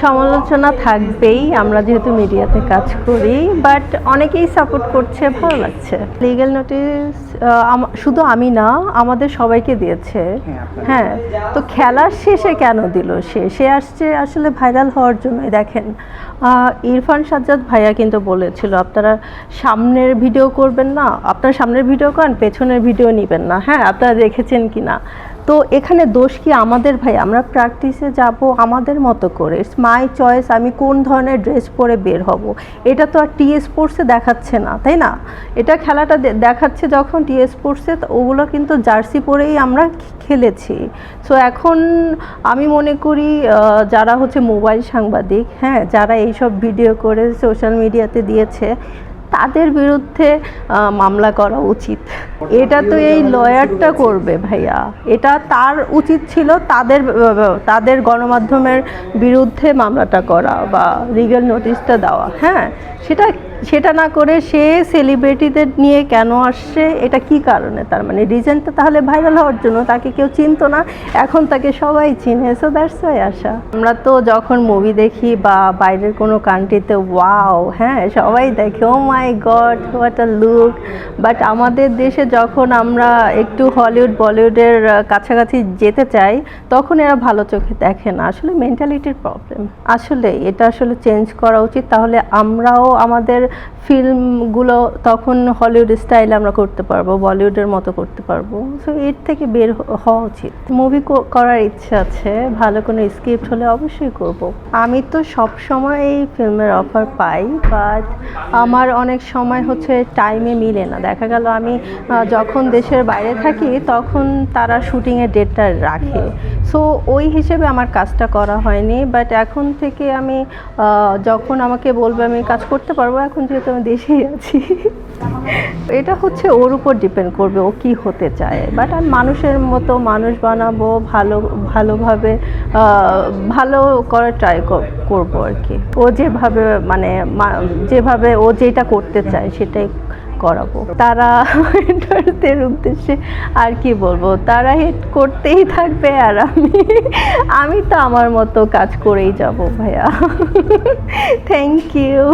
সমালোচনা থাকবেই, আমরা যেহেতু মিডিয়াতে কাজ করি, বাট অনেকেই সাপোর্ট করছে, ভালো লাগছে। লিগ্যাল নোটিস শুধু আমি না, আমাদের সবাইকে দিয়েছে। হ্যাঁ, তো খেলার শেষে কেন দিল? সে আসছে আসলে ভাইরাল হওয়ার জন্যই। দেখেন, ইরফান সাজ্জাদ ভাইয়া কিন্তু বলেছিল আপনারা সামনের ভিডিও করবেন না, আপনারা সামনের ভিডিও করেন, পেছনের ভিডিও নেবেন না। হ্যাঁ, আপনারা দেখেছেন কি না? তো এখানে দোষ কি আমাদের? ভাই, আমরা প্র্যাকটিসে যাব আমাদের মতো করে, ইটস মাই চয়েস, আমি কোন ধরনের ড্রেস পরে বের হব। এটা তো আর টি স্পোর্টসে দেখাচ্ছে না, তাই না? এটা খেলাটা দেখাচ্ছে যখন টি স্পোর্টসে, ওগুলো কিন্তু জার্সি পরেই আমরা খেলেছি। সো এখন আমি মনে করি যারা হচ্ছে মোবাইল সাংবাদিক, হ্যাঁ, যারা এইসব ভিডিও করে সোশ্যাল মিডিয়াতে দিয়েছে, তাদের বিরুদ্ধে মামলা করা উচিত। এটা তো এই লয়ারটা করবে ভাইয়া, এটা তার উচিত ছিল তাদের গণমাধ্যমের বিরুদ্ধে মামলাটা করা বা লিগ্যাল নোটিশটা দেওয়া। হ্যাঁ, সেটা না করে সে সেলিব্রিটিদের নিয়ে কেন আসছে, এটা কি কারণে? তার মানে রিজনটা তাহলে ভাইরাল হওয়ার জন্য। তাকে কেউ চিনতো না, এখন তাকে সবাই চিনে, সো দ্যাটস ওয়াই আসা। আমরা তো যখন মুভি দেখি বা বাইরের কোনো কান্ট্রিতে, ওয়াও, হ্যাঁ, সবাই দেখে oh my god what a look. But আমাদের দেশে যখন আমরা একটু হলিউড বলিউডের কাছাকাছি যেতে চাই, তখন এরা ভালো চোখে দেখে না। আসলে মেন্টালিটির প্রবলেম, আসলে এটা আসলে চেঞ্জ করা উচিত। তাহলে আমরাও আমাদের ফিল্মগুলো তখন হলিউড স্টাইলে আমরা করতে পারবো, বলিউডের মতো করতে পারবো। সো এর থেকে বের হওয়া উচিত। মুভি করার ইচ্ছা আছে, ভালো কোনো স্ক্রিপ্ট হলে অবশ্যই করব। আমি তো সব সময় এই ফিল্মের অফার পাই, বাট আমার অনেক সময় হচ্ছে টাইমে মিলে না। দেখা গেল আমি যখন দেশের বাইরে থাকি, তখন তারা শুটিংয়ের ডেটটা রাখে, সো ওই হিসেবে আমার কাজটা করা হয়নি। বাট এখন থেকে আমি যখন আমাকে বলবে আমি কাজ করতে পারবো, এখন যেহেতু আমি দেশেই আছি। এটা হচ্ছে ওর উপর ডিপেন্ড করবে ও কি হতে চায়। বাট আমি মানুষের মতো মানুষ বানাবো, ভালোভাবে ভালো করার ট্রাই করবো আর কি। ও যেভাবে মানে যেভাবে ও যেটা করতে চায় সেটাই করাবো। তারা হেটারদের উদ্দেশ্যে আর কি বলবো, তারা হেট করতেই থাকবে, আর আমি তো আমার মতো কাজ করেই যাব ভাইয়া। Thank you.